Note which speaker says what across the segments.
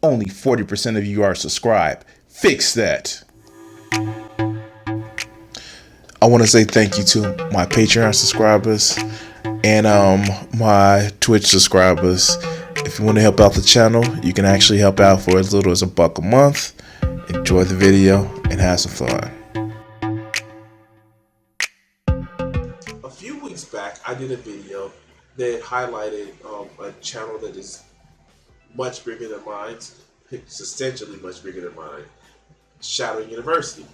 Speaker 1: Only 40% of you are subscribed. Fix that. I want to say thank you to my Patreon subscribers and my Twitch subscribers. If you want to help out the channel, you can actually help out for as little as $1 a month. Enjoy the video and have some fun. A few weeks back, I did a video that highlighted a channel that is much bigger than mine, substantially much bigger than mine, Shad University.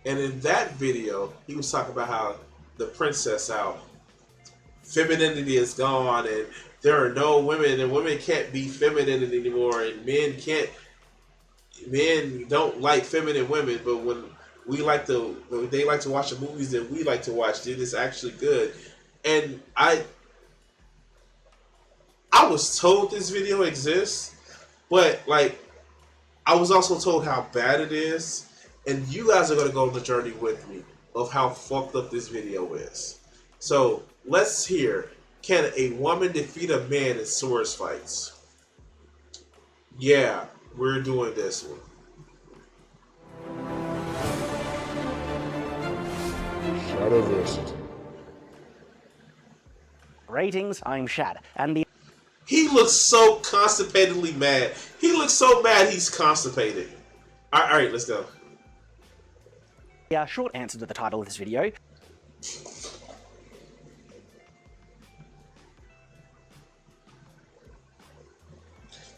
Speaker 1: And in that video, he was talking about how the princess out, femininity is gone, and there are no women, and women can't be feminine anymore, and men don't like feminine women, but when they like to watch the movies that we like to watch, it is actually good. And I was told this video exists, but like I was also told how bad it is. And you guys are going to go on the journey with me of how fucked up this video is. So let's hear, can a woman defeat a man in swords fights? Yeah, we're doing this one.
Speaker 2: Shadowverse.
Speaker 3: Ratings, I'm Shad, and
Speaker 1: He looks so constipatedly mad. He looks so mad he's constipated. All right, let's go.
Speaker 3: short answer to the title of this video.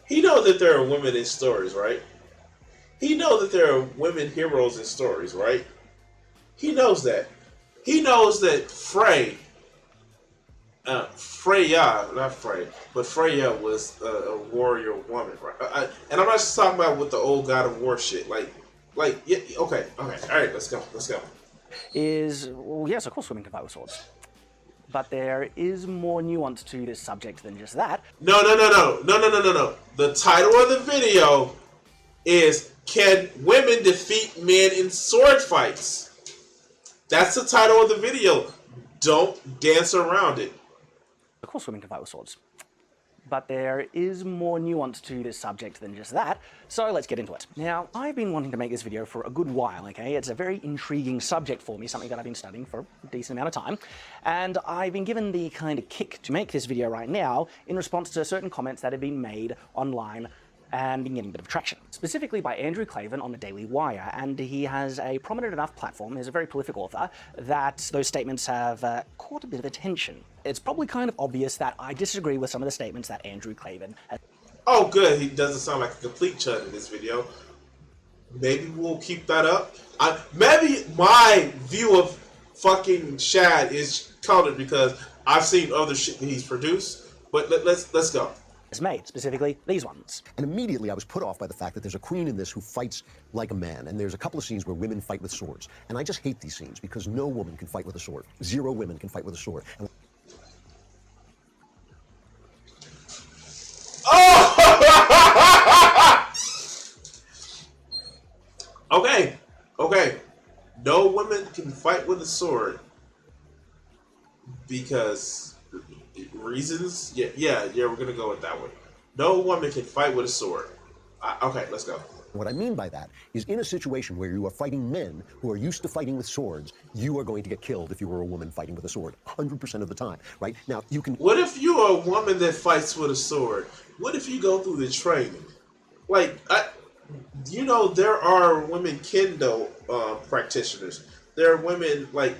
Speaker 1: He knows that there are women in stories, right? He knows that there are women heroes in stories, right? He knows that. He knows that Freya was a warrior woman, right? And I'm not just talking about with the old God of War shit. Yeah, okay, all right, let's go.
Speaker 3: Well, yes, of course women can fight with swords. But there is more nuance to this subject than just that.
Speaker 1: No. The title of the video is, can women defeat men in sword fights? That's the title of the video. Don't dance around it.
Speaker 3: Of course women can fight with swords. But there is more nuance to this subject than just that, so let's get into it. Now, I've been wanting to make this video for a good while, okay? It's a very intriguing subject for me, something that I've been studying for a decent amount of time, and I've been given the kind of kick to make this video right now in response to certain comments that have been made online and been getting a bit of traction, specifically by Andrew Klavan on the Daily Wire, and he has a prominent enough platform, he's a very prolific author, that those statements have caught a bit of attention. It's probably kind of obvious that I disagree with some of the statements that Andrew Klavan has.
Speaker 1: Oh good, he doesn't sound like a complete chud in this video. Maybe we'll keep that up. Maybe my view of fucking Shad is colored because I've seen other shit that he's produced, but let's go.
Speaker 3: Made, specifically these ones.
Speaker 4: And immediately I was put off by the fact that there's a queen in this who fights like a man, and there's a couple of scenes where women fight with swords. And I just hate these scenes because no woman can fight with a sword. 0 women can fight with a sword. And
Speaker 1: Okay. No women can fight with a sword because reasons. Yeah, we're gonna go with that one. No woman can fight with a sword. Okay, let's go.
Speaker 4: what I mean by that is in a situation where you are fighting men who are used to fighting with swords, you are going to get killed if you were a woman fighting with a sword 100% of the time, right? Now, you can...
Speaker 1: What if you are a woman that fights with a sword? What if you go through the training? Like, you know, there are women kendo practitioners. There are women, like,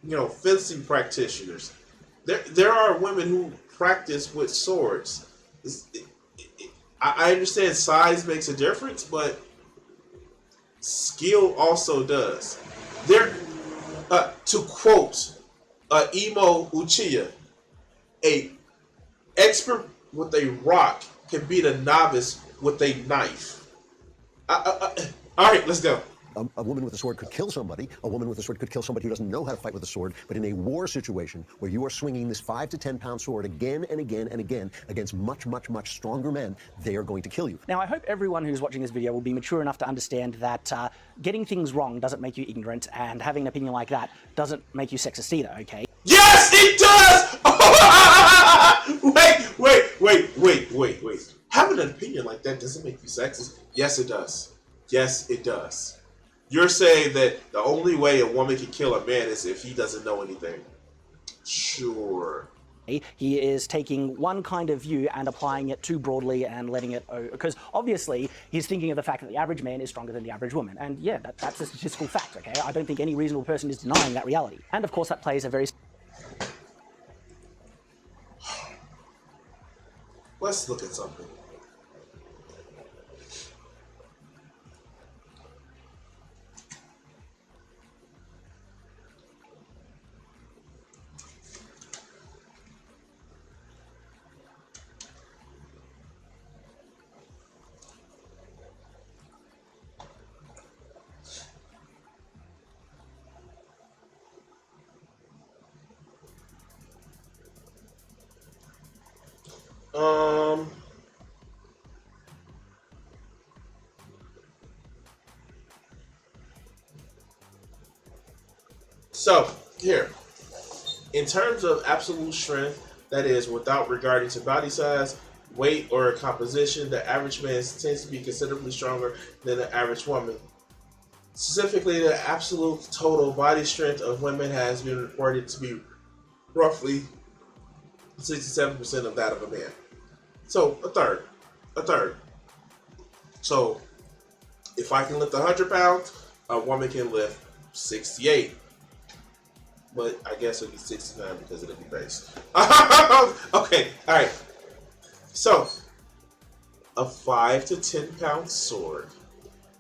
Speaker 1: you know, fencing practitioners. There are women who practice with swords. I understand size makes a difference, but skill also does. To quote Imo Uchiha, a expert with a rock can beat a novice with a knife. All right, let's go.
Speaker 4: A woman with a sword could kill somebody. A woman with a sword could kill somebody who doesn't know how to fight with a sword. But in a war situation where you are swinging this 5 to 10 pound sword again and again and again against much, much, much stronger men, they are going to kill you.
Speaker 3: Now, I hope everyone who's watching this video will be mature enough to understand that getting things wrong doesn't make you ignorant, and having an opinion like that doesn't make you sexist either, okay?
Speaker 1: Yes, it does! Wait. wait. Having an opinion like that doesn't make you sexist. Yes, it does. Yes, it does. You're saying that the only way a woman can kill a man is if he doesn't know anything. Sure.
Speaker 3: He is taking one kind of view and applying it too broadly and letting it, because obviously he's thinking of the fact that the average man is stronger than the average woman. And yeah, that's a statistical fact, okay? I don't think any reasonable person is denying that reality. And of course that plays a very...
Speaker 1: Let's look at something. So, here, in terms of absolute strength, that is, without regarding to body size, weight, or composition, the average man tends to be considerably stronger than the average woman. Specifically, the absolute total body strength of women has been reported to be roughly 67% of that of a man. So, a third. So, if I can lift 100 pounds, a woman can lift 68. But I guess it'll be 69 because it'll be base. Okay, alright. So, a 5 to 10 pound sword.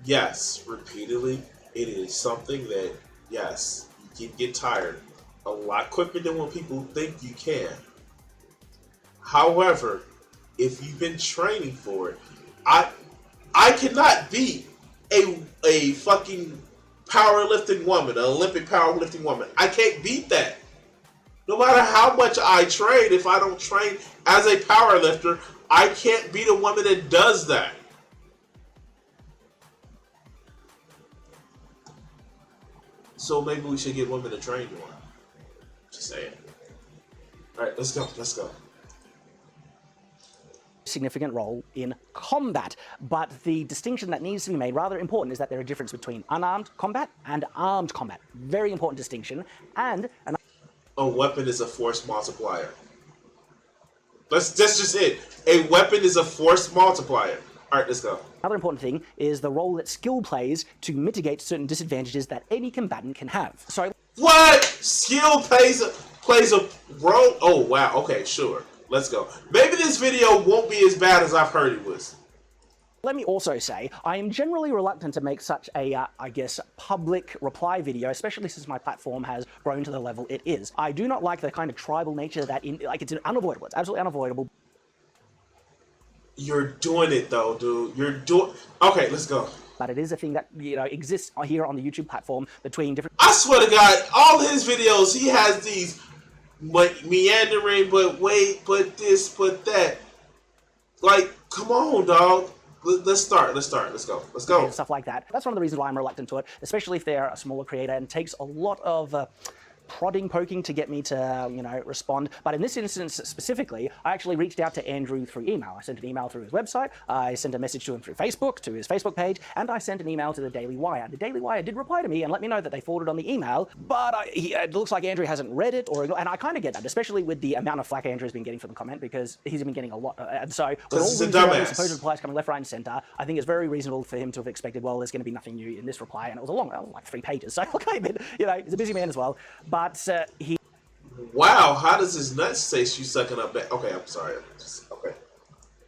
Speaker 1: Yes, repeatedly, it is something that, yes, you can get tired a lot quicker than what people think you can. However, if you've been training for it, I cannot beat a fucking powerlifting woman, an Olympic powerlifting woman. I can't beat that. No matter how much I train, if I don't train as a powerlifter, I can't beat a woman that does that. So maybe we should get women to train more. Just saying. Alright, let's go.
Speaker 3: Significant role in combat. But the distinction that needs to be made, rather important, is that there is a difference between unarmed combat and armed combat. Very important distinction. And
Speaker 1: a weapon is a force multiplier. That's just it. A weapon is a force multiplier. Alright, let's go.
Speaker 3: Another important thing is the role that skill plays to mitigate certain disadvantages that any combatant can have. So
Speaker 1: what? Skill plays a role? Oh wow, okay, sure. Let's go. Maybe this video won't be as bad as I've heard it was.
Speaker 3: let me also say, I am generally reluctant to make such a, I guess, public reply video, especially since my platform has grown to the level it is. I do not like the kind of tribal nature that, it's unavoidable. It's absolutely unavoidable.
Speaker 1: You're doing it though, dude. You're doing... Okay, let's go.
Speaker 3: But it is a thing that, exists here on the YouTube platform between different...
Speaker 1: I swear to God, all his videos, he has these meandering, but wait, but this, but that. Like, come on, dog. Let's start. Let's go.
Speaker 3: Stuff like that. That's one of the reasons why I'm reluctant to it, especially if they're a smaller creator and takes a lot of... prodding, poking to get me to, respond. But in this instance specifically, I actually reached out to Andrew through email. I sent an email through his website, I sent a message to him through Facebook, to his Facebook page, and I sent an email to the Daily Wire. The Daily Wire did reply to me and let me know that they forwarded on the email, but it looks like Andrew hasn't read it, and I kind of get that, especially with the amount of flack Andrew's been getting from the comment, because he's been getting a lot. And so, with all these supposed replies coming left, right, and center, I think it's very reasonable for him to have expected, well, there's going to be nothing new in this reply, and it was like 3 pages, so okay, but, he's a busy man as well, but he...
Speaker 1: Wow, how does his nuts taste you sucking up back? Okay, I'm sorry. Okay.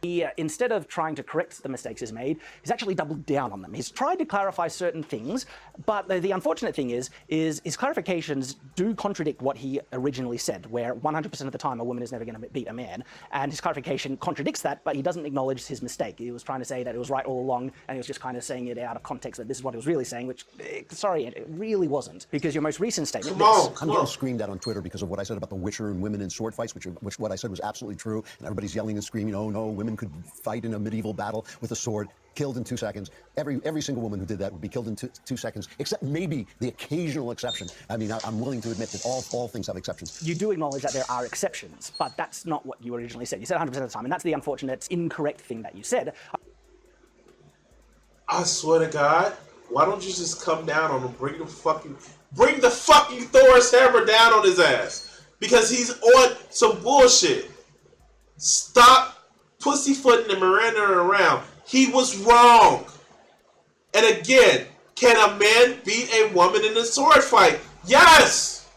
Speaker 3: He, instead of trying to correct the mistakes he's made, he's actually doubled down on them. He's tried to clarify certain things, but the unfortunate thing is his clarifications do contradict what he originally said, where 100% of the time a woman is never going to beat a man, and his clarification contradicts that, but he doesn't acknowledge his mistake. He was trying to say that it was right all along, and he was just kind of saying it out of context, that this is what he was really saying, which, sorry, it really wasn't, because your most recent statement...
Speaker 4: I'm getting screamed at on Twitter because of what I said about the Witcher and women in sword fights, which what I said was absolutely true, and everybody's yelling and screaming, oh no, women could fight in a medieval battle with a sword. killed in 2 seconds. Every single woman who did that would be killed in 2 seconds, except maybe the occasional exception. I mean, I'm willing to admit that all things have exceptions.
Speaker 3: You do acknowledge that there are exceptions, but that's not what you originally said. You said 100% of the time, and that's the unfortunate, incorrect thing that you said.
Speaker 1: I swear to God, why don't you just come down on him, bring the fucking Thor's hammer down on his ass, because he's on some bullshit. Stop pussyfooting and Miranda around. He was wrong. And again, can a man beat a woman in a sword fight? Yes.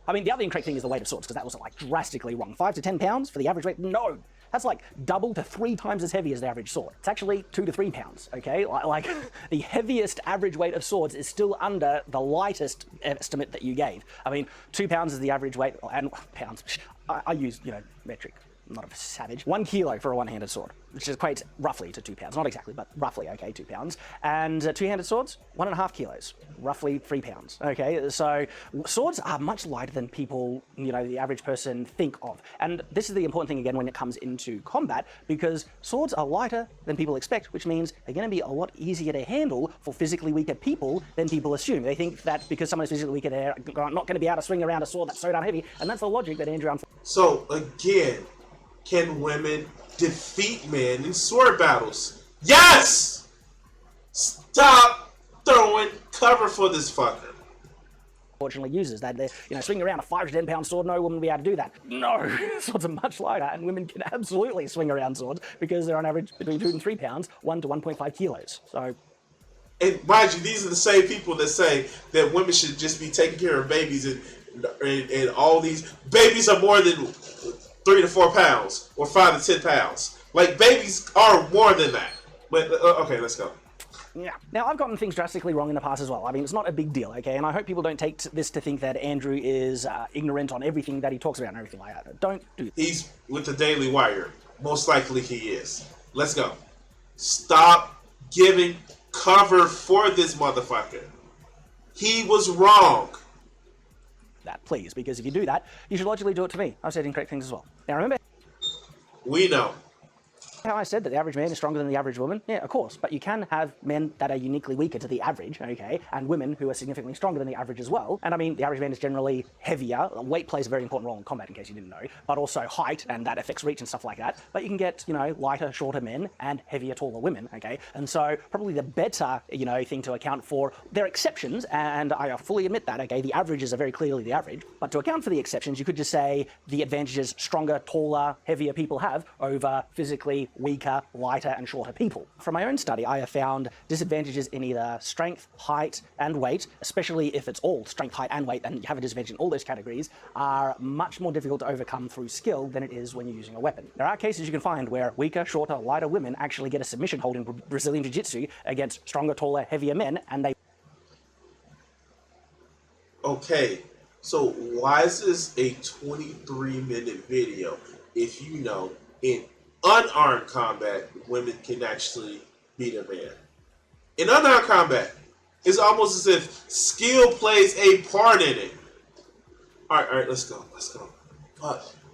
Speaker 3: I mean, the other incorrect thing is the weight of swords, because that was like drastically wrong. 5 to 10 pounds for the average weight? No. That's like double to 3 times as heavy as the average sword. It's actually 2 to 3 pounds, okay? Like the heaviest average weight of swords is still under the lightest estimate that you gave. I mean, 2 pounds is the average weight, and pounds, I use, metric. I'm not a savage. 1 kilo for a one-handed sword, which equates roughly to 2 pounds. Not exactly, but roughly, okay, 2 pounds. And two-handed swords, 1.5 kilos, roughly 3 pounds, okay? So swords are much lighter than people, the average person think of. And this is the important thing, again, when it comes into combat, because swords are lighter than people expect, which means they're going to be a lot easier to handle for physically weaker people than people assume. They think that because someone is physically weaker, they're not going to be able to swing around a sword that's so damn heavy, and that's the logic that Andrew...
Speaker 1: So, again, can women defeat men in sword battles? Yes! Stop throwing cover for this fucker.
Speaker 3: Unfortunately uses that. They're, swinging around a 5 to 10 pound sword, no woman will be able to do that. No, swords are much lighter, and women can absolutely swing around swords because they're on average between 2 and 3 pounds, 1 to 1.5 kilos. So.
Speaker 1: And mind you, these are the same people that say that women should just be taking care of babies, and all these babies are more than 3 to 4 pounds or 5 to 10 pounds. Like, babies are more than that. But okay, let's go.
Speaker 3: Yeah. Now, I've gotten things drastically wrong in the past as well. I mean, it's not a big deal, okay? And I hope people don't take this to think that Andrew is ignorant on everything that he talks about and everything like that. Don't do that.
Speaker 1: He's with the Daily Wire. Most likely he is. Let's go. Stop giving cover for this motherfucker. He was wrong.
Speaker 3: That, please, because if you do that, you should logically do it to me. I've said incorrect things as well. Now, remember
Speaker 1: We know.
Speaker 3: how I said that the average man is stronger than the average woman? Yeah, of course, but you can have men that are uniquely weaker to the average, okay, and women who are significantly stronger than the average as well. And I mean, the average man is generally heavier. Weight plays a very important role in combat, in case you didn't know, but also height, and that affects reach and stuff like that. But you can get, lighter, shorter men and heavier, taller women, okay? And so probably the better, thing to account for, there are exceptions, and I fully admit that, okay? The averages are very clearly the average, but to account for the exceptions, you could just say the advantages stronger, taller, heavier people have over physically weaker, lighter, and shorter people. From my own study, I have found disadvantages in either strength, height, and weight, especially if it's all strength, height, and weight, and you have a disadvantage in all those categories, are much more difficult to overcome through skill than it is when you're using a weapon. There are cases you can find where weaker, shorter, lighter women actually get a submission hold in Brazilian Jiu-Jitsu against stronger, taller, heavier men, and they...
Speaker 1: Okay, so why is this a 23-minute video if you know in unarmed combat, women can actually beat a man? In unarmed combat, it's almost as if skill plays a part in it. All right, let's go.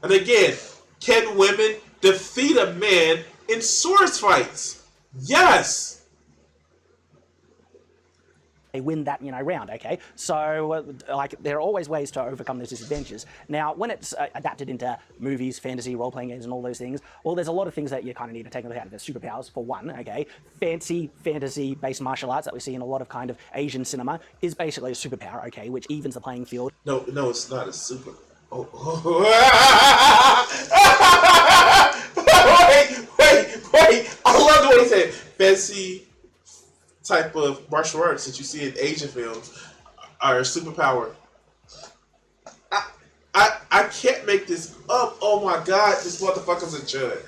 Speaker 1: And again, can women defeat a man in sword fights? Yes.
Speaker 3: They win that, round, okay? So, there are always ways to overcome those disadvantages. Now, when it's adapted into movies, fantasy, role-playing games, and all those things, well, there's a lot of things that you kind of need to take into account. There's superpowers, for one, okay? Fancy, fantasy-based martial arts that we see in a lot of kind of Asian cinema is basically a superpower, okay, which evens the playing field.
Speaker 1: No, it's not a super... Oh. Wait. I love the way he said fancy type of martial arts that you see in Asian films are a superpower. I can't make this up. Oh my God, this motherfucker's a chud.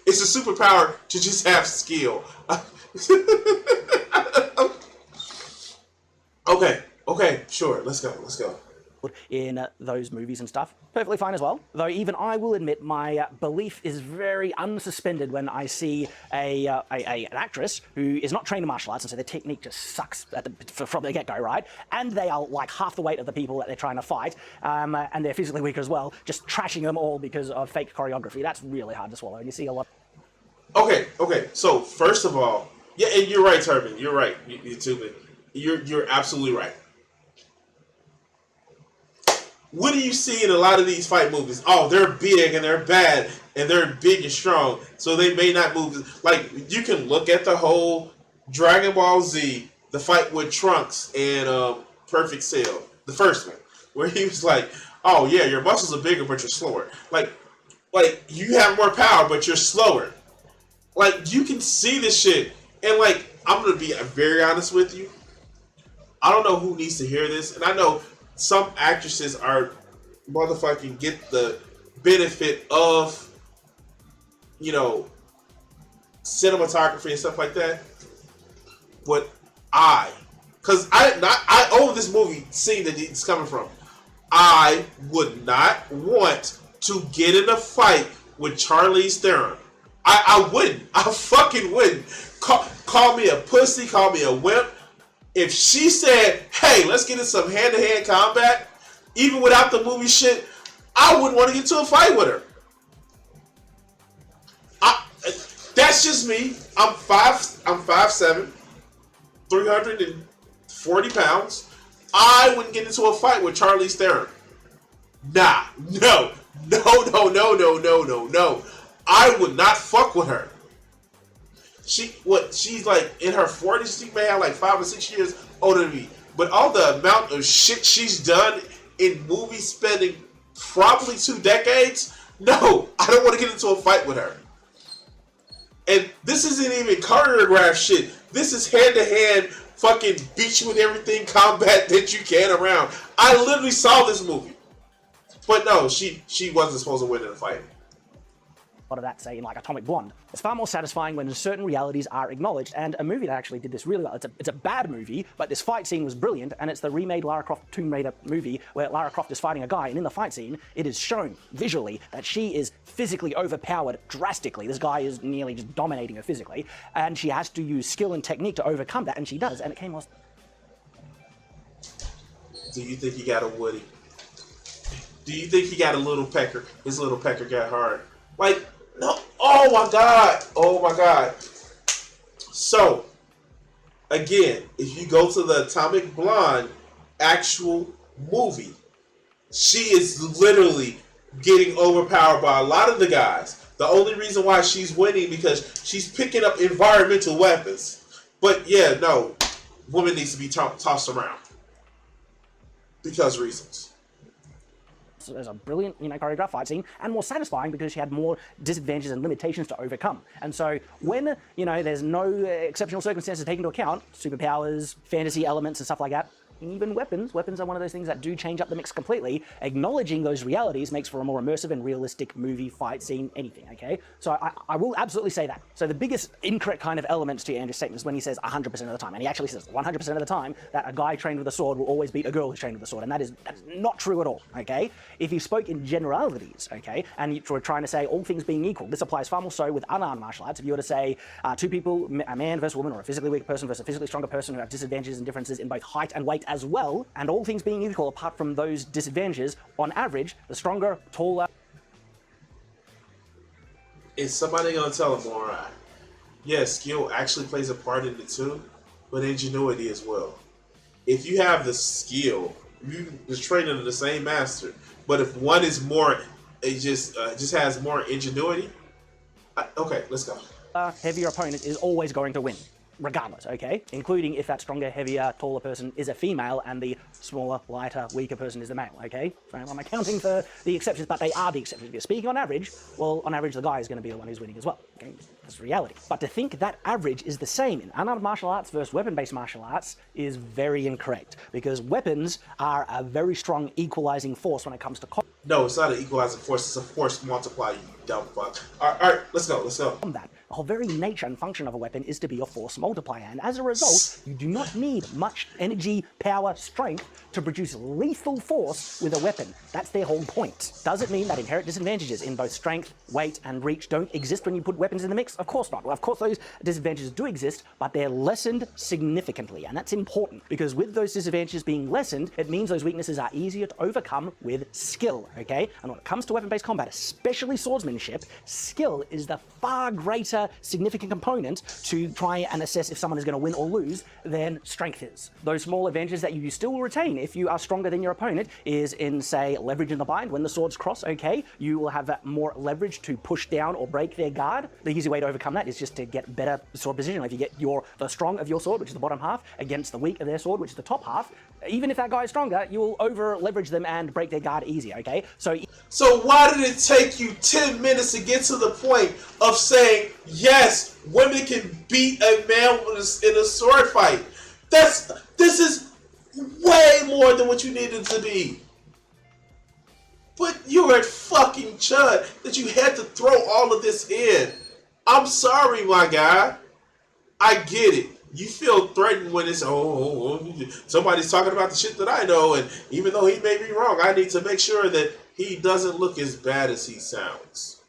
Speaker 1: It's a superpower to just have skill. Okay, sure, let's go.
Speaker 3: In those movies and stuff. Perfectly fine as well. Though even I will admit my belief is very unsuspended when I see an actress who is not trained in martial arts, and so their technique just sucks from the get-go, right? And they are like half the weight of the people that they're trying to fight, and they're physically weaker as well, just trashing them all because of fake choreography. That's really hard to swallow, and you see a lot.
Speaker 1: Okay. So first of all, yeah, and you're right, Turbin. You're right. You're absolutely right. What do you see in a lot of these fight movies? Oh, they're big and they're bad and they're big and strong, so they may not move. Like, you can look at the whole Dragon Ball Z, the fight with Trunks and Perfect Cell, the first one, where he was like, "Oh yeah, your muscles are bigger, but you're slower. Like you have more power, but you're slower." Like, you can see this shit, and like, I'm gonna be very honest with you. I don't know who needs to hear this, and I know some actresses are motherfucking get the benefit of, you know, cinematography and stuff like that. But I own this movie scene that it's coming from. I would not want to get in a fight with Charlize Theron. I wouldn't. I fucking wouldn't. Call me a pussy, call me a wimp. If she said, "Hey, let's get in some hand-to-hand combat," even without the movie shit, I wouldn't want to get into a fight with her. That's just me. I'm 5'7", 340 pounds. I wouldn't get into a fight with Charlize Theron. Nah, no. I would not fuck with her. She's like in her 40s. She may have like 5 or 6 years older than me. But all the amount of shit she's done in movies spanning probably 2 decades, no, I don't want to get into a fight with her. And this isn't even choreographed shit. This is hand-to-hand fucking beat you with everything combat that you can around. I literally saw this movie. But no, she wasn't supposed to win in a fight.
Speaker 3: Of that, say, in like Atomic Blonde. It's far more satisfying when certain realities are acknowledged, and a movie that actually did this really well. It's a bad movie, but this fight scene was brilliant, and it's the remade Lara Croft Tomb Raider movie where Lara Croft is fighting a guy, and in the fight scene, it is shown visually that she is physically overpowered drastically. This guy is nearly just dominating her physically, and she has to use skill and technique to overcome that, and she does, and it came off.
Speaker 1: Do you think he got a Woody? Do you think he got a little pecker? His little pecker got hard. Like, no. Oh my god. So, again, if you go to the Atomic Blonde actual movie, she is literally getting overpowered by a lot of the guys. The only reason why she's winning because she's picking up environmental weapons. But yeah, no, woman needs to be tossed around because reasons.
Speaker 3: There's a brilliant, choreographed fight scene, and more satisfying because she had more disadvantages and limitations to overcome. And so when, there's no exceptional circumstances taken into account, superpowers, fantasy elements and stuff like that, even weapons are one of those things that do change up the mix completely. Acknowledging those realities makes for a more immersive and realistic movie, fight scene, anything, okay? So I will absolutely say that. So the biggest incorrect kind of elements to Andrew's statement is when he says 100% of the time, and he actually says 100% of the time that a guy trained with a sword will always beat a girl who's trained with a sword, and that is not true at all, okay? If you spoke in generalities, okay, and you were trying to say all things being equal, this applies far more so with unarmed martial arts. If you were to say two people, a man versus a woman, or a physically weaker person versus a physically stronger person who have disadvantages and differences in both height and weight as well, and all things being equal apart from those disadvantages, on average, the stronger, taller...
Speaker 1: Is somebody going to tell him, all right, yeah, skill actually plays a part in it too, but ingenuity as well. If you have the skill, you just train under the same master, but if one is more, it just has more ingenuity, okay, let's go.
Speaker 3: Heavier opponent is always going to win. Regardless, okay? Including if that stronger, heavier, taller person is a female and the smaller, lighter, weaker person is the male, okay? So I'm accounting for the exceptions, but they are the exceptions. If you're speaking on average, well, on average, the guy is going to be the one who's winning as well, okay? That's reality. But to think that average is the same in unarmed martial arts versus weapon-based martial arts is very incorrect, because weapons are a very strong equalizing force when it comes to
Speaker 1: No, it's not an equalizing force, it's a force multiplier, you dumb fuck. All right, let's go.
Speaker 3: Combat. The whole very nature and function of a weapon is to be a force multiplier, and as a result, you do not need much energy, power, strength to produce lethal force with a weapon. That's their whole point. Does it mean that inherent disadvantages in both strength, weight, and reach don't exist when you put weapons in the mix? Of course not. Well, of course those disadvantages do exist, but they're lessened significantly, and that's important, because with those disadvantages being lessened, it means those weaknesses are easier to overcome with skill, okay? And when it comes to weapon-based combat, especially swordsmanship, skill is the far greater bigger, significant component to try and assess if someone is going to win or lose than strength is. Those small advantages that you still will retain if you are stronger than your opponent is in, say, leverage in the bind. When the swords cross, okay, you will have more leverage to push down or break their guard. The easy way to overcome that is just to get better sword position. If you get the strong of your sword, which is the bottom half, against the weak of their sword, which is the top half, even if that guy is stronger, you will over leverage them and break their guard easier, okay?
Speaker 1: So why did it take you 10 minutes to get to the point of saying, yes, women can beat a man in a sword fight? This is way more than what you needed to be. But you were at fucking chud that you had to throw all of this in. I'm sorry, my guy. I get it. You feel threatened when it's, somebody's talking about the shit that I know, and even though he may be wrong, I need to make sure that he doesn't look as bad as he sounds.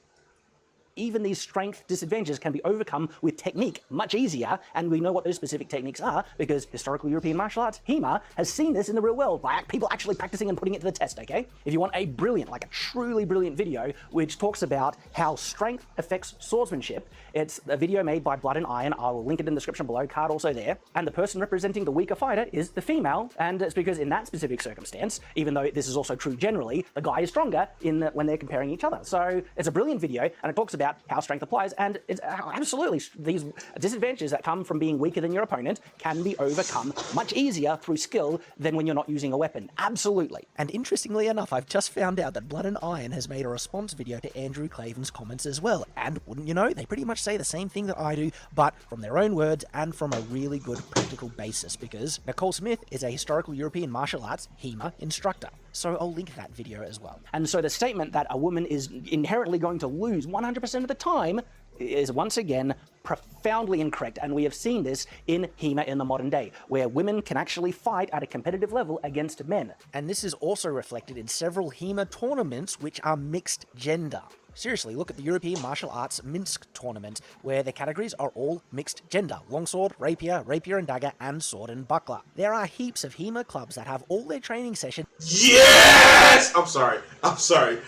Speaker 3: Even these strength disadvantages can be overcome with technique much easier, and we know what those specific techniques are because historical European martial arts, HEMA, has seen this in the real world by people actually practicing and putting it to the test, okay? If you want a brilliant, like a truly brilliant video which talks about how strength affects swordsmanship, it's a video made by Blood and Iron. I will link it in the description below, card also there, and the person representing the weaker fighter is the female, and it's because in that specific circumstance, even though this is also true generally, the guy is stronger when they're comparing each other. So it's a brilliant video, and it talks about how strength applies, and it's absolutely these disadvantages that come from being weaker than your opponent can be overcome much easier through skill than when you're not using a weapon. Absolutely.
Speaker 5: And interestingly enough, I've just found out that Blood and Iron has made a response video to Andrew Claven's comments as well, and wouldn't you know, they pretty much say the same thing that I do, but from their own words and from a really good practical basis, because Nicole Smith is a historical European martial arts HEMA instructor. So I'll link that video as well.
Speaker 3: And so the statement that a woman is inherently going to lose 100% of the time is once again profoundly incorrect, and we have seen this in HEMA in the modern day, where women can actually fight at a competitive level against men.
Speaker 5: And this is also reflected in several HEMA tournaments which are mixed gender. Seriously, look at the European Martial Arts Minsk tournament, where the categories are all mixed gender. Longsword, rapier, rapier and dagger, and sword and buckler. There are heaps of HEMA clubs that have all their training sessions.
Speaker 1: Yes! I'm sorry.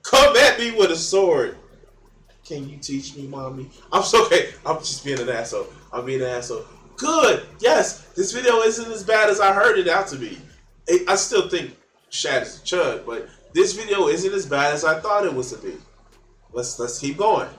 Speaker 1: Come at me with a sword. Can you teach me, mommy? I'm okay. I'm just being an asshole. I'm being an asshole. Good. Yes, this video isn't as bad as I heard it out to be. I still think Shad is a chud, but this video isn't as bad as I thought it was to be. Let's keep going.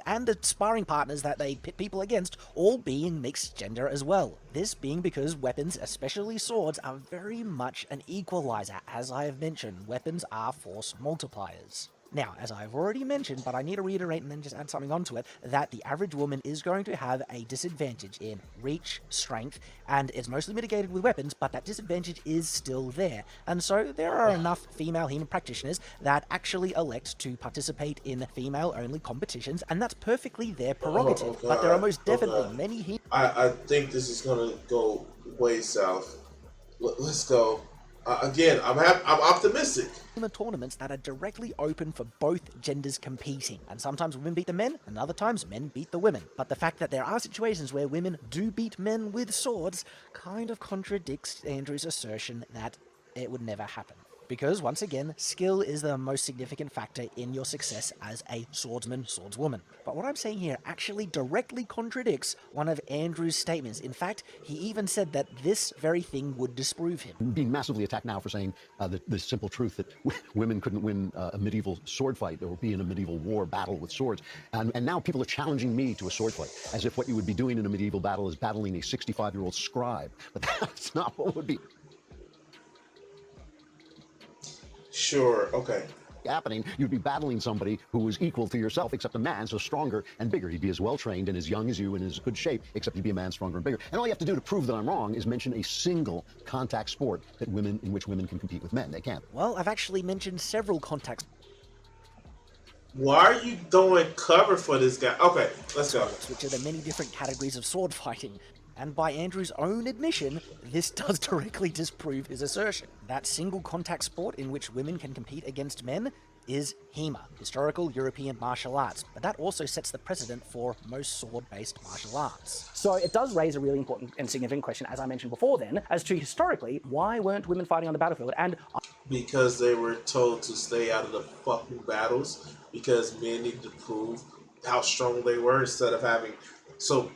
Speaker 5: And the sparring partners that they pit people against all being mixed gender as well. This being because weapons, especially swords, are very much an equalizer. As I have mentioned, weapons are force multipliers. Now, as I've already mentioned, but I need to reiterate and then just add something onto it, that the average woman is going to have a disadvantage in reach, strength, and it's mostly mitigated with weapons, but that disadvantage is still there. And so there are enough female HEMA practitioners that actually elect to participate in female-only competitions, and that's perfectly their prerogative. But there are most definitely many HEMA...
Speaker 1: I think this is going to go way south. Let's go. Again, I'm optimistic.
Speaker 5: Tournaments that are directly open for both genders competing, and sometimes women beat the men and other times men beat the women. But the fact that there are situations where women do beat men with swords kind of contradicts Andrew's assertion that it would never happen. Because, once again, skill is the most significant factor in your success as a swordsman, swordswoman. But what I'm saying here actually directly contradicts one of Andrew's statements. In fact, he even said that this very thing would disprove him.
Speaker 4: Being massively attacked now for saying the simple truth that women couldn't win a medieval sword fight or be in a medieval war battle with swords. And now people are challenging me to a sword fight, as if what you would be doing in a medieval battle is battling a 65-year-old scribe. But that's not what would be
Speaker 1: Sure, okay.
Speaker 4: happening. You'd be battling somebody who was equal to yourself, except a man, so stronger and bigger. He'd be as well trained and as young as you and in as good shape, except he'd be a man stronger and bigger. And all you have to do to prove that I'm wrong is mention a single contact sport that in which women can compete with men. They can't.
Speaker 5: Well, I've actually mentioned several contact...
Speaker 1: Why are you doing cover for this guy? Okay, let's go.
Speaker 5: Which are the many different categories of sword fighting. And by Andrew's own admission, this does directly disprove his assertion. That single contact sport in which women can compete against men is HEMA, Historical European Martial Arts, but that also sets the precedent for most sword-based martial arts.
Speaker 3: So it does raise a really important and significant question, as I mentioned before then, as to historically, why weren't women fighting on the battlefield? And
Speaker 1: because they were told to stay out of the fucking battles, because men need to prove how strong they were instead of having so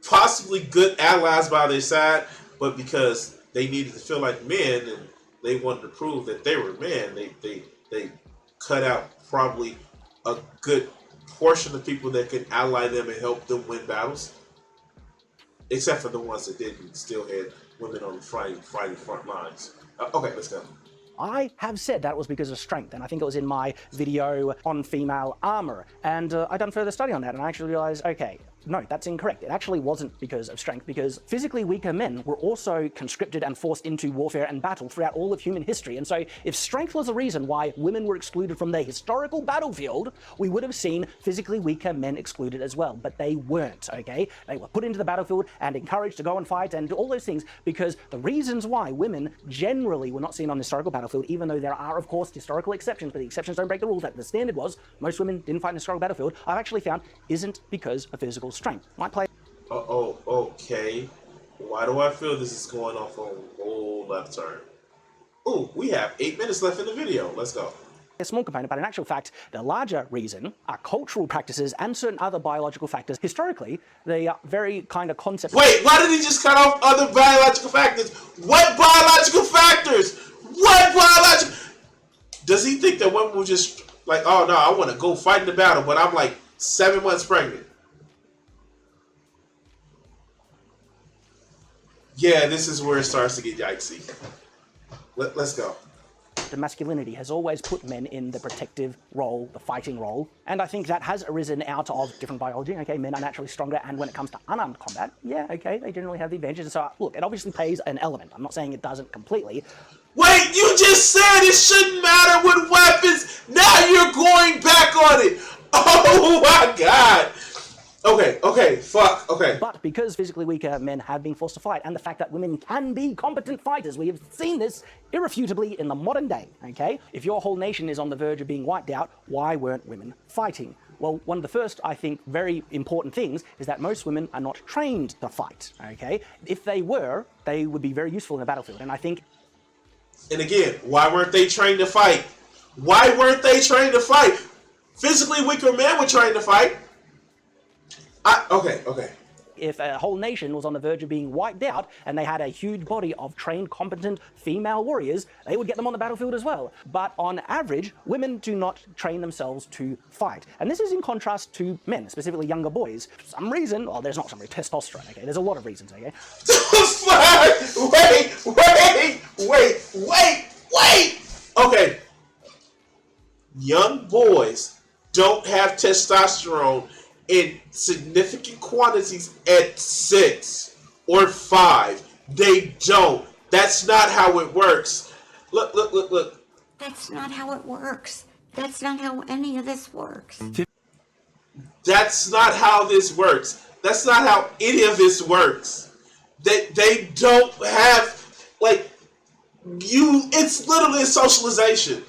Speaker 1: possibly good allies by their side, but because they needed to feel like men and they wanted to prove that they were men, they cut out probably a good portion of people that could ally them and help them win battles. Except for the ones that didn't, still had women on the fighting front lines. Okay, let's go.
Speaker 3: I have said that was because of strength, and I think it was in my video on female armor. And I done further study on that, and I actually realized, okay, no, that's incorrect. It actually wasn't because of strength, because physically weaker men were also conscripted and forced into warfare and battle throughout all of human history. And so if strength was the reason why women were excluded from the historical battlefield, we would have seen physically weaker men excluded as well. But they weren't, okay? They were put into the battlefield and encouraged to go and fight and do all those things, because the reasons why women generally were not seen on the historical battlefield, even though there are, of course, historical exceptions, but the exceptions don't break the rules, that the standard was most women didn't fight in the historical battlefield, I've actually found isn't because of physical strength. Might play.
Speaker 1: Okay. Why do I feel this is going off on a whole left turn? Ooh, we have 8 minutes left in the video. Let's go.
Speaker 3: A small component, but in actual fact, the larger reason are cultural practices and certain other biological factors. Historically, they are very kind of concepts.
Speaker 1: Wait, why did he just cut off other biological factors? What biological factors? What biological? Does he think that women will just like, oh no, I want to go fight in the battle, but I'm like 7 months pregnant? Yeah, this is where it starts to get yikesy. Let's go.
Speaker 3: The masculinity has always put men in the protective role, the fighting role, and I think that has arisen out of different biology. Okay, men are naturally stronger, and when it comes to unarmed combat, yeah, okay, they generally have the advantages. So look, it obviously plays an element. I'm not saying it doesn't completely.
Speaker 1: Wait, you just said it shouldn't matter with weapons. Now you're going back on it. Oh my God. Okay, fuck, okay.
Speaker 3: But because physically weaker men have been forced to fight, and the fact that women can be competent fighters, we have seen this irrefutably in the modern day, okay? If your whole nation is on the verge of being wiped out, why weren't women fighting? Well, one of the first, I think, very important things is that most women are not trained to fight, okay? If they were, they would be very useful in the battlefield, and I think...
Speaker 1: And again, why weren't they trained to fight? Why weren't they trained to fight? Physically weaker men were trained to fight. Okay.
Speaker 3: If a whole nation was on the verge of being wiped out and they had a huge body of trained, competent female warriors, they would get them on the battlefield as well. But on average, women do not train themselves to fight. And this is in contrast to men, specifically younger boys. For some reason, well, there's not some reason, testosterone, okay? There's a lot of reasons, okay? Wait!
Speaker 1: Okay. Young boys don't have testosterone in significant quantities at 6 or 5. They don't. That's not how it works. Look.
Speaker 6: That's not how it works. That's not how any of this works.
Speaker 1: That's not how this works. That's not how any of this works. They don't have, like, it's literally a socialization.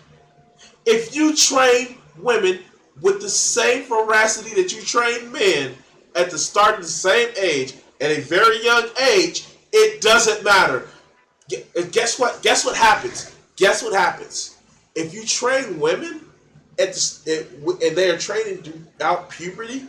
Speaker 1: If you train women with the same veracity that you train men at the start of the same age, at a very young age, it doesn't matter. Guess what? Guess what happens? If you train women and they are training throughout puberty,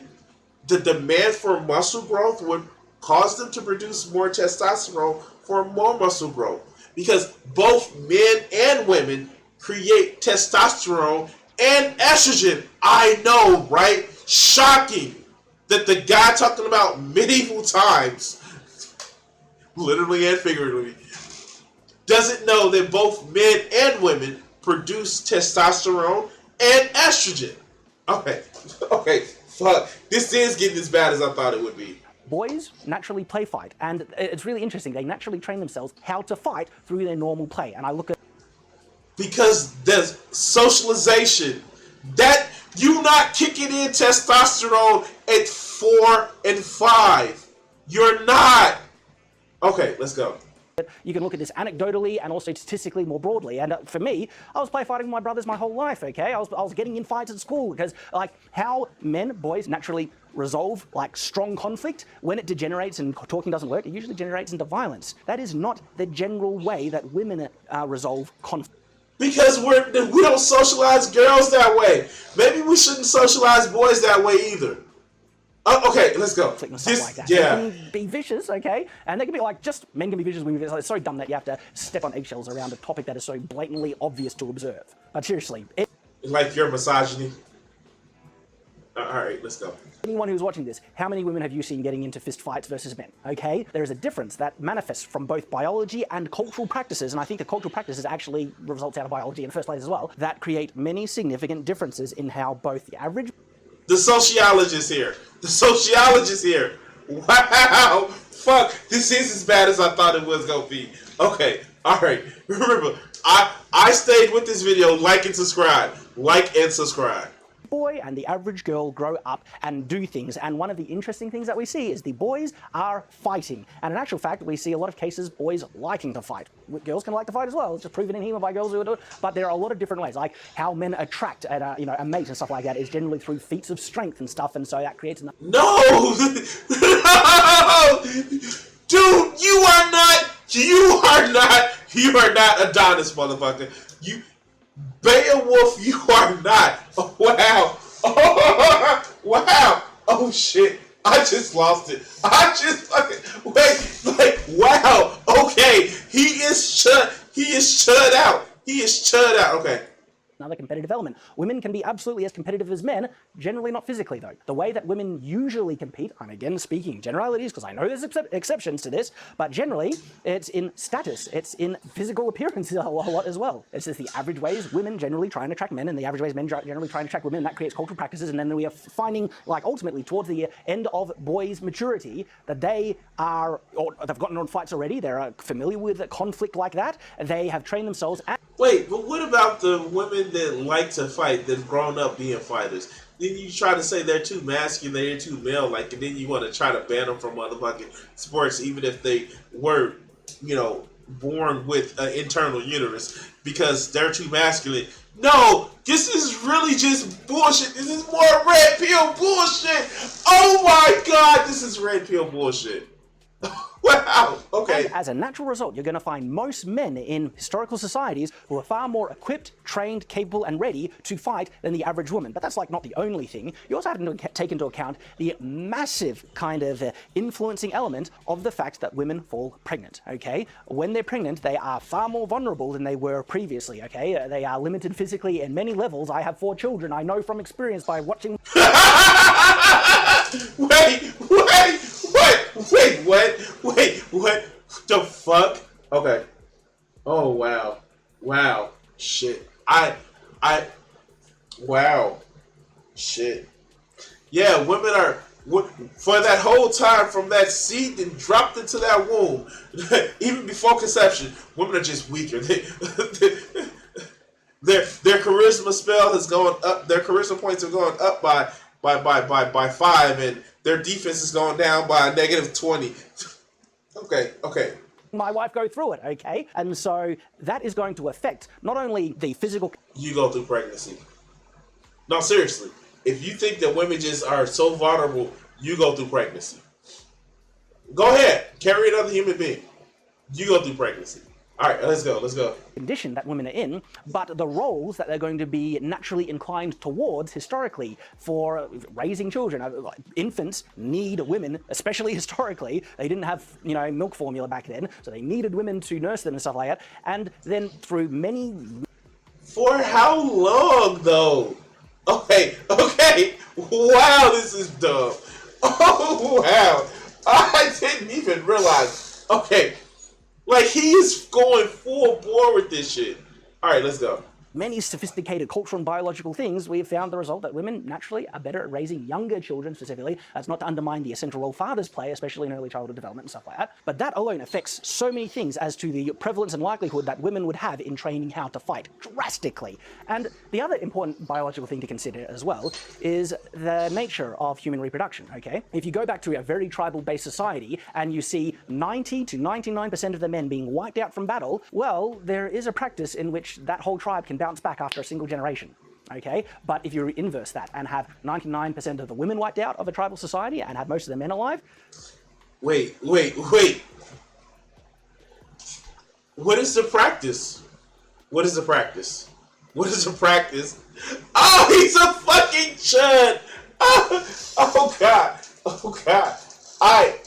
Speaker 1: the demand for muscle growth would cause them to produce more testosterone for more muscle growth, because both men and women create testosterone and estrogen. I know, right? Shocking that the guy talking about medieval times, literally and figuratively, doesn't know that both men and women produce testosterone and estrogen. Okay, fuck. This is getting as bad as I thought it would be.
Speaker 3: Boys naturally play fight, and it's really interesting. They naturally train themselves how to fight through their normal play. And I look at...
Speaker 1: Because there's socialization. That you not kicking in testosterone at 4 and 5. You're not. Okay, let's go.
Speaker 3: You can look at this anecdotally and also statistically more broadly. And for me, I was play fighting with my brothers my whole life, okay? I was getting in fights at school because, like, how boys naturally resolve, like, strong conflict, when it degenerates and talking doesn't work, it usually generates into violence. That is not the general way that women resolve conflict.
Speaker 1: Because we don't socialize girls that way. Maybe we shouldn't socialize boys that way either. Okay, let's go.
Speaker 3: And stuff like that.
Speaker 1: Yeah.
Speaker 3: They can be vicious, okay? And they can be like, just men can be vicious. It's so dumb that you have to step on eggshells around a topic that is so blatantly obvious to observe. But seriously,
Speaker 1: Like your misogyny. All right, let's go.
Speaker 3: anyone who's watching this, how many women have you seen getting into fist fights versus men? Okay, there is a difference that manifests from both biology and cultural practices, and I think the cultural practices actually results out of biology in the first place as well, that create many significant differences in how both the average...
Speaker 1: The sociologist here. The sociologist here. Wow. Fuck. This is as bad as I thought it was gonna be. Okay. All right. Remember, I stayed with this video. Like and subscribe. Like and subscribe.
Speaker 3: boy and the average girl grow up and do things, and one of the interesting things that we see is the boys are fighting, and in actual fact we see a lot of cases boys liking to fight. Girls can like to fight as well. It's just proven in here by girls who do it, but there are a lot of different ways, like how men attract a mate and stuff like that is generally through feats of strength and stuff, and so that creates no!
Speaker 1: Dude, you are not Adonis, motherfucker. You Beowulf, you are not. Oh, wow. Oh, wow. Oh shit. I just lost it. I just fucking wow. Okay. He is shut out. Okay.
Speaker 3: Another competitive element. Women can be absolutely as competitive as men, generally not physically though. The way that women usually compete, I'm again speaking generalities because I know there's exceptions to this, but generally it's in status, it's in physical appearance a lot as well. It's just the average ways women generally try and attract men, and the average ways men generally try and attract women, and that creates cultural practices, and then we are finding, like, ultimately towards the end of boys' maturity, that they are, or they've gotten on fights already, they're familiar with a conflict like that, they have trained themselves.
Speaker 1: Wait, but what about the women that like to fight, that've grown up being fighters? Then you try to say they're too masculine, they're too male-like, and then you want to try to ban them from motherfucking sports, even if they were, born with an internal uterus, because they're too masculine. No, this is really just bullshit. This is more red pill bullshit. Oh my god, this is red pill bullshit. Wow, okay.
Speaker 3: And as a natural result, you're going to find most men in historical societies who are far more equipped, trained, capable, and ready to fight than the average woman. But that's like not the only thing. You also have to take into account the massive kind of influencing element of the fact that women fall pregnant, okay? When they're pregnant, they are far more vulnerable than they were previously, okay? They are limited physically in many levels. I have 4 children. I know from experience by watching...
Speaker 1: Wait, what the fuck? Okay. Oh, wow. Wow. Shit. Wow. Shit. Yeah, women are, for that whole time from that seed and dropped into that womb, even before conception, women are just weaker. Their charisma spell has gone up, their charisma points have gone up by 5, and their defense is going down by a -20. Okay.
Speaker 3: My wife go through it, okay? And so that is going to affect not only the physical...
Speaker 1: You go through pregnancy. No, seriously. If you think that women just are so vulnerable, you go through pregnancy. Go ahead. Carry another human being. You go through pregnancy. All right, let's go.
Speaker 3: Condition that women are in, but the roles that they're going to be naturally inclined towards historically for raising children. Infants need women, especially historically. They didn't have, milk formula back then, so they needed women to nurse them and stuff like that. And then through many...
Speaker 1: For how long, though? Okay. Wow, this is dumb. Oh, wow. I didn't even realize. Okay. Like, he is going full bore with this shit. All right, let's go.
Speaker 3: Many sophisticated cultural and biological things, we have found the result that women naturally are better at raising younger children specifically. That's not to undermine the essential role fathers play, especially in early childhood development and stuff like that. But that alone affects so many things as to the prevalence and likelihood that women would have in training how to fight drastically. And the other important biological thing to consider as well is the nature of human reproduction, okay? If you go back to a very tribal-based society and you see 90 to 99% of the men being wiped out from battle, well, there is a practice in which that whole tribe can bounce back after a single generation, okay? But if you inverse that and have 99% of the women wiped out of a tribal society and have most of the men alive...
Speaker 1: Wait. What is the practice? Oh, he's a fucking chud! Oh God. Oh God, I.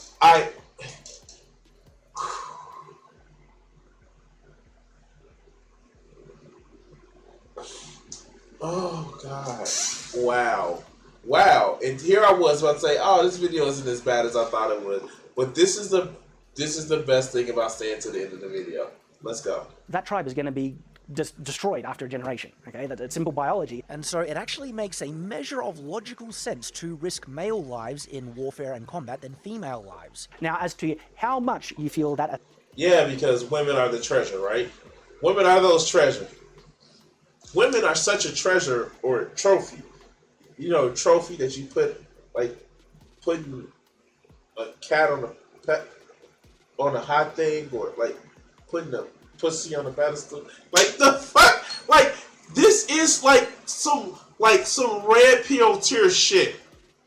Speaker 1: Oh God, wow. And here I was about to say, oh, this video isn't as bad as I thought it would. But this is the best thing about staying to the end of the video. Let's go.
Speaker 3: That tribe is going to be destroyed after a generation, okay? That's simple biology.
Speaker 5: And so it actually makes a measure of logical sense to risk male lives in warfare and combat than female lives.
Speaker 3: Now, as to how much you feel that...
Speaker 1: Yeah, because women are the treasure, right? Women are those treasure. Women are such a treasure or a trophy. You know, a trophy that you put, like, putting a cat on a hot thing, or like putting a pussy on a pedestal. Like the fuck? Like this is like some red pill tier shit.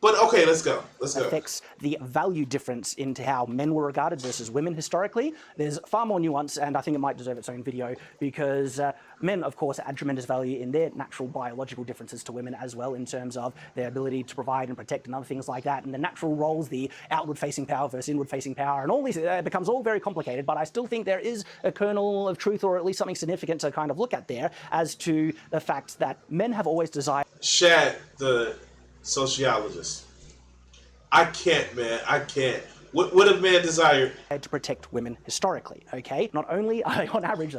Speaker 1: But okay, let's go.
Speaker 3: Affects the value difference into how men were regarded versus women historically. There's far more nuance, and I think it might deserve its own video, because men, of course, add tremendous value in their natural biological differences to women as well, in terms of their ability to provide and protect and other things like that, and the natural roles, the outward-facing power versus inward-facing power, and all these, it becomes all very complicated, but I still think there is a kernel of truth, or at least something significant to kind of look at there, as to the fact that men have always desired...
Speaker 1: Shad, the sociologist. I can't, man. I can't. What have men desired?
Speaker 3: To protect women historically, okay? Not only on average...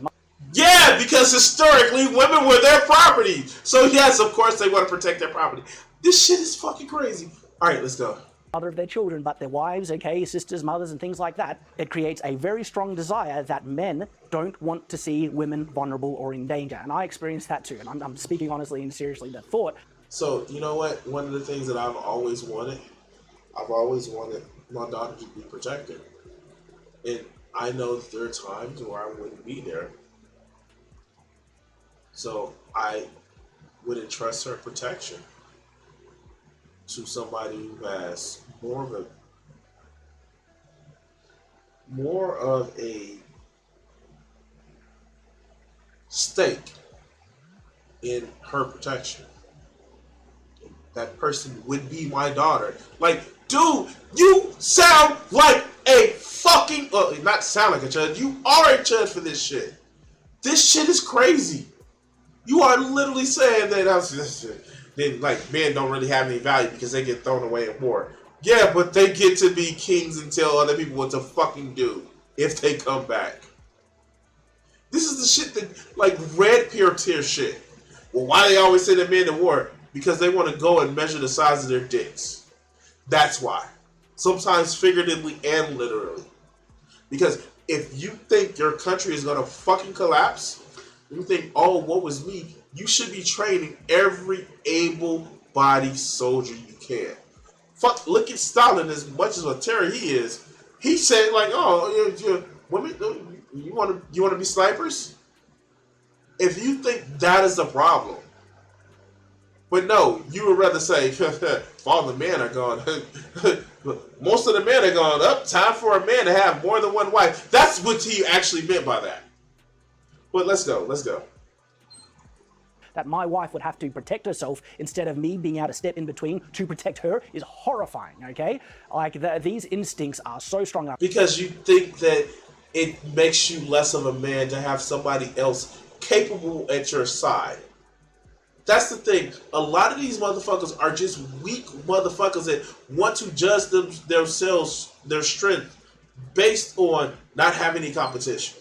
Speaker 1: Yeah, because historically, women were their property. So yes, of course they want to protect their property. This shit is fucking crazy. All right, let's go.
Speaker 3: Mother of their children, but their wives, okay, sisters, mothers, and things like that. It creates a very strong desire that men don't want to see women vulnerable or in danger. And I experienced that too. And I'm speaking honestly and seriously that thought.
Speaker 1: So, you know what? One of the things that I've always wanted my daughter to be protected. And I know that there are times where I wouldn't be there. So I would entrust her protection to somebody who has more of a stake in her protection. That person would be my daughter. Like, dude, you sound like a fucking... not sound like a judge. You are a judge for this shit. This shit is crazy. You are literally saying that like men don't really have any value because they get thrown away in war. Yeah, but they get to be kings and tell other people what to fucking do if they come back. This is the shit that, like, red pill tier shit. Well, why they always send men to war? Because they want to go and measure the size of their dicks. That's why. Sometimes figuratively and literally. Because if you think your country is going to fucking collapse, you think, oh, what was me? You should be training every able-bodied soldier you can. Fuck, look at Stalin, as much as a terror he is. He said, like, oh, women, you want to be snipers? If you think that is the problem, but no, you would rather say, all the men are gone. Most of the men are gone. Up, time for a man to have more than one wife. That's what he actually meant by that. But let's go.
Speaker 3: That my wife would have to protect herself instead of me being able to step in between to protect her is horrifying, okay? Like, these instincts are so strong.
Speaker 1: Because you think that it makes you less of a man to have somebody else capable at your side. That's the thing. A lot of these motherfuckers are just weak motherfuckers that want to judge themselves, their strength, based on not having any competition.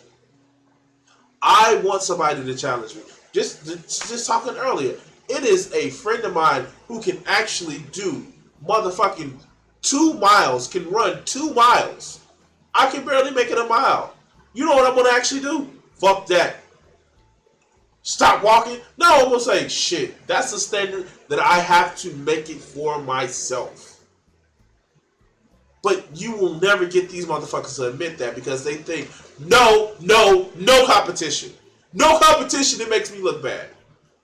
Speaker 1: I want somebody to challenge me. Just talking earlier, it is a friend of mine who can actually do motherfucking 2 miles, can run 2 miles. I can barely make it a mile. You know what I'm gonna actually do? Fuck that. Stop walking? No, I'm gonna say, shit, that's the standard that I have to make it for myself. But you will never get these motherfuckers to admit that because they think, no competition. No competition, it makes me look bad.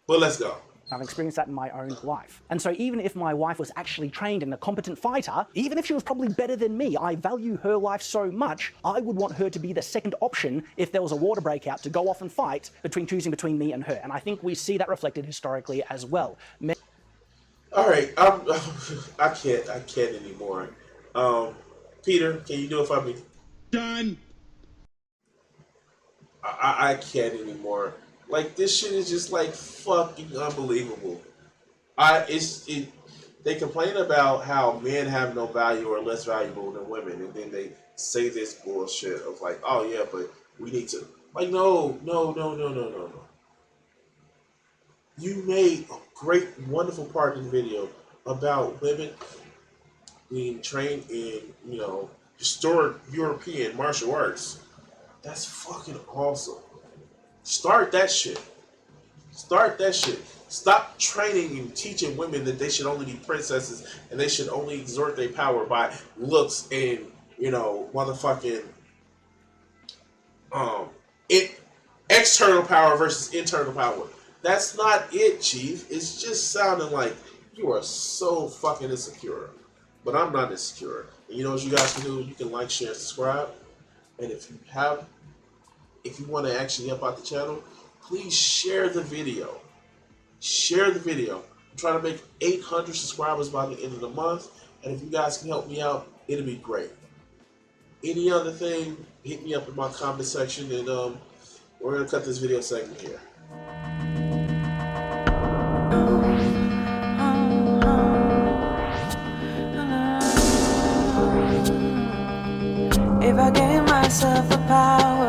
Speaker 1: But let's go.
Speaker 3: I've experienced that in my own life. And so even if my wife was actually trained and a competent fighter, even if she was probably better than me, I value her life so much, I would want her to be the second option if there was a war to break out, to go off and fight, choosing between me and her. And I think we see that reflected historically as well.
Speaker 1: All right, I can't anymore. Peter, can you do it for me?
Speaker 7: Done.
Speaker 1: I can't anymore. Like this shit is just like fucking unbelievable. It. They complain about how men have no value or less valuable than women, and then they say this bullshit of like, oh yeah, but we need to like, no. You made a great, wonderful part in the video about women being trained in, historic European martial arts. That's fucking awesome. Start that shit. Start that shit. Stop training and teaching women that they should only be princesses and they should only exert their power by looks and, motherfucking it external power versus internal power. That's not it, Chief. It's just sounding like you are so fucking insecure. But I'm not insecure. And you know what you guys can do? You can like, share, and subscribe. And if you want to actually help out the channel, please share the video. Share the video. I'm trying to make 800 subscribers by the end of the month. And if you guys can help me out, it'll be great. Any other thing, hit me up in my comment section, and we're going to cut this video segment here.
Speaker 8: If I gave myself the power